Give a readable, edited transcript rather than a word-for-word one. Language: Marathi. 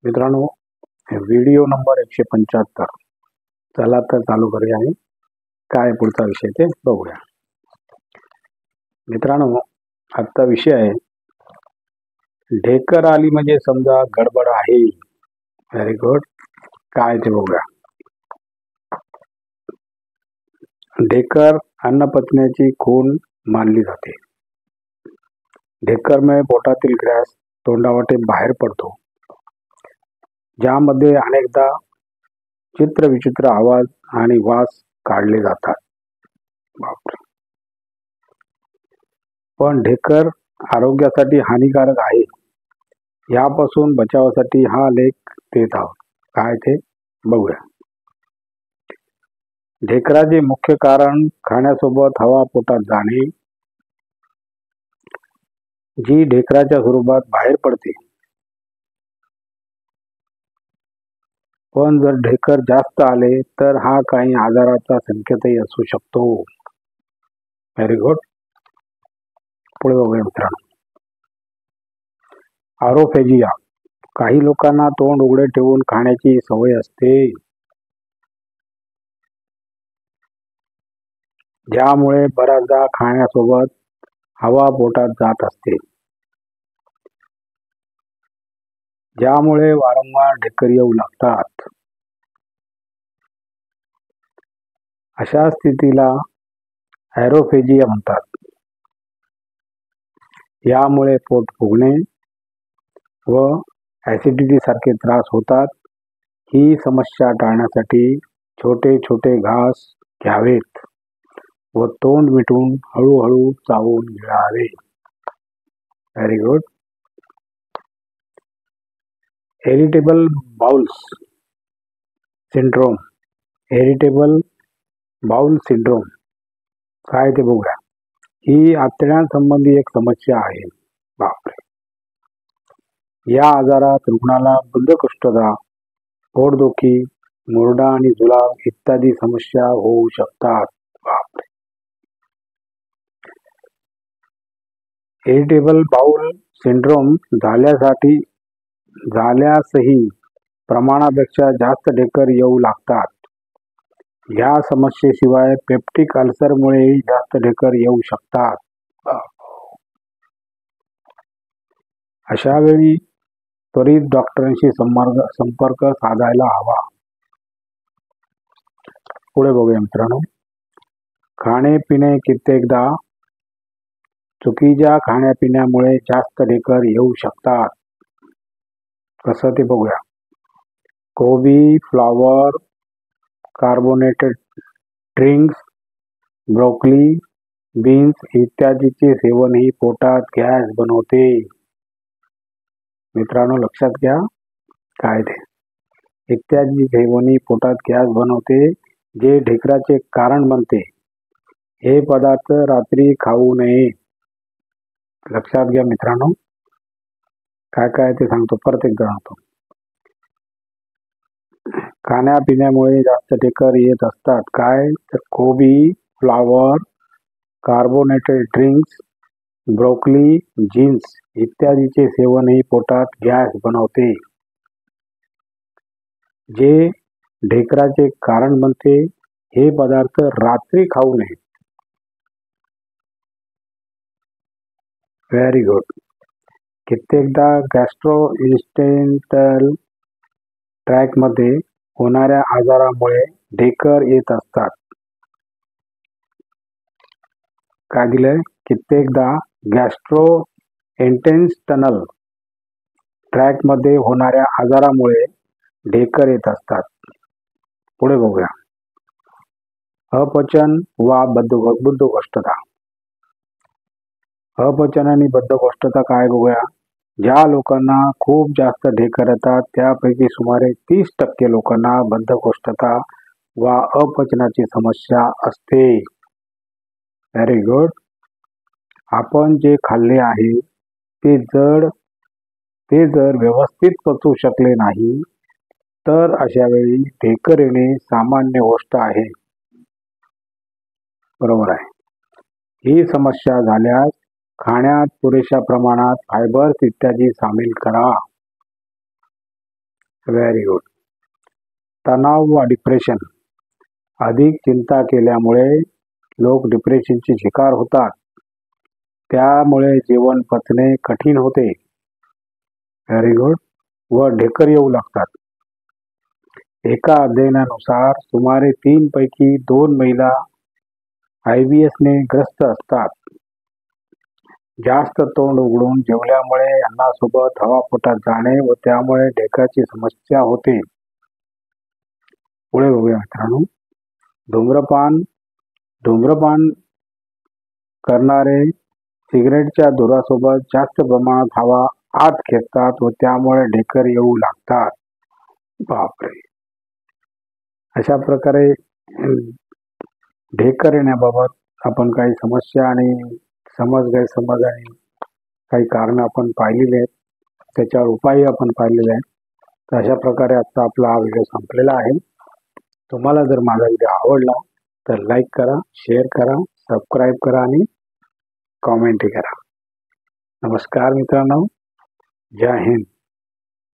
मित्रांनो, व्हिडिओ नंबर 175. चला तर चालू करूया आणि काय पुढचा विषय ते बघूया. मित्रांनो, आजचा विषय आहे ढेकर आली म्हणजे समजा गडबड आहे. Very good. काय ते बघूया. ढेकर अन्नपचनाची खूण मानली जाते. ढेकरमुळे पोटातील गॅस तोंडावाटे बाहेर पडतो, ज्यामध्ये अनेकदा चित्रविचित्र आवाज आणि वास काढले जातात. बापरे. पण ढेकर आरोग्यासाठी हानिकारक आहे. यापासून बचावासाठी हा लेख देत आहोत. काय ते बघूया. ढेकराचे मुख्य कारण खाण्यासोबत हवा पोटात जाणे, जी ढेकराच्या स्वरूपात बाहेर पडते. पण जर ढेकर जास्त आले तर हा काही आजाराचा संकेतही असू शकतो. Very good. पुढे बघूया मित्रांनो. ऑरोफेजिया. काही लोकांना तोंड उघडे ठेवून खाण्याची सवय असते, ज्यामुळे बऱ्याचदा खाण्यासोबत हवा पोटात जात असते, ज्यामुळे वारंवार ढेकर येऊ लागतात. अशा स्थितीला ॲरोफेजिया म्हणतात. यामुळे पोट फुगणे व ॲसिडिटी सारखे त्रास होतात. ही समस्या टाळण्यासाठी छोटे छोटे घास घ्यावेत व तोंड मिटून हळूहळू चावून गिळावे. Very good. Irritable bowels syndrome. Irritable bowel syndrome काय ते बघूया. ही आतड्यांसंबंधी एक समस्या आहे. बापरे. या आजारात रुग्णाला बद्धकोष्ठता, पोटदुखी, मुरडा आणि जुलाब इत्यादी समस्या होऊ शकतात. बापरे. इरिटेबल बाउल सिंड्रोम झाल्यासही प्रमाणापेक्षा जास्त ढेकर येऊ लागतात. या समस्येशिवाय पेप्टिक अल्सरमुळेही जास्त ढेकर येऊ शकतात. अशा वेळी त्वरित डॉक्टरांशी संपर्क साधायला हवा. पुढे बघूया मित्रांनो. खाणे-पिणे. कित्येकदा चुकीच्या खाण्यापिण्यामुळे जास्त ढेकर येऊ शकतात. कसं ते बघूया. कोबी, flower, carbonated drinks, broccoli, beans इत्यादीचे सेवनही पोटात गॅस बनवते. मित्रांनो, लक्षात घ्या. काय ते इत्यादी सेवनही पोटात गॅस बनवते, जे ढेकराचे कारण बनते. हे पदार्थ रात्री खाऊ नये. लक्षात घ्या मित्रांनो. काय काय ते सांगतो, परत एकदा सांगतो. खाण्यापिण्यामुळे जास्त ढेकर येत असतात. काय तर कोबी, flower, carbonated drinks, broccoli, beans इत्यादीचे सेवनही पोटात गॅस बनवते, जे ढेकराचे कारण बनते. हे पदार्थ रात्री खाऊ नये. Very good. कित्येकदा गॅस्ट्रोइंटेस्टाइनल ट्रॅकमध्ये होणाऱ्या आजारामुळे ढेकर येत असतात. काय दिलंय. कित्येकदा गॅस्ट्रोइंटेस्टाइनल ट्रॅकमध्ये होणाऱ्या आजारामुळे ढेकर येत असतात. पुढे बघूया. अपचन वा बद्धकोष्ठता. अपचन आणि बद्धकोष्ठता काय बघूया. ज्या लोकांना खूप जास्त ढेकर येतात त्यापैकी सुमारे 30% लोकांना बद्धकोष्ठता वा अपचनाची समस्या असते. Very good. आपण जे खाल्ले आहे ते जर व्यवस्थित पचू शकले नाही तर अशा वेळी ढेकर येणे सामान्य गोष्ट आहे. बरोबर आहे. ही समस्या झाल्यास खाण्यात पुरेशा प्रमाणात फायबर्स इत्यादी सामील करा. Very good. तणाव व डिप्रेशन. अधिक चिंता केल्यामुळे लोक डिप्रेशनचे शिकार होतात. त्यामुळे जेवण पचणे कठीण होते. Very good. व ढेकर येऊ लागतात. एका अध्ययनानुसार सुमारे 3 पैकी 2 महिला IBSने ग्रस्त असतात. जास्त तोंड उघडून जेवल्यामुळे अन्नासोबत हवा पोटात जाणे व त्यामुळे ढेकराची समस्या होते. पुढे बघूया मित्रांनो. धूम्रपान करणारे सिगरेटच्या धुरासोबत जास्त प्रमाणात हवा आत खेचतात व त्यामुळे ढेकर येऊ लागतात. बापरे. अशा प्रकारे ढेकर येण्याबाबत आपण काही समस्या आणि गैरसमज आणि काही कारणं आपण पाहिलेली आहेत. त्याच्यावर उपायही आपण पाहिलेले आहेत. तर अशा प्रकारे आजचा आपला हा व्हिडिओ संपलेला आहे. तुम्हाला जर माझा व्हिडिओ आवडला तर लाईक करा, शेअर करा, सबस्क्राईब करा आणि कॉमेंटही करा. नमस्कार मित्रांनो. जय हिंद.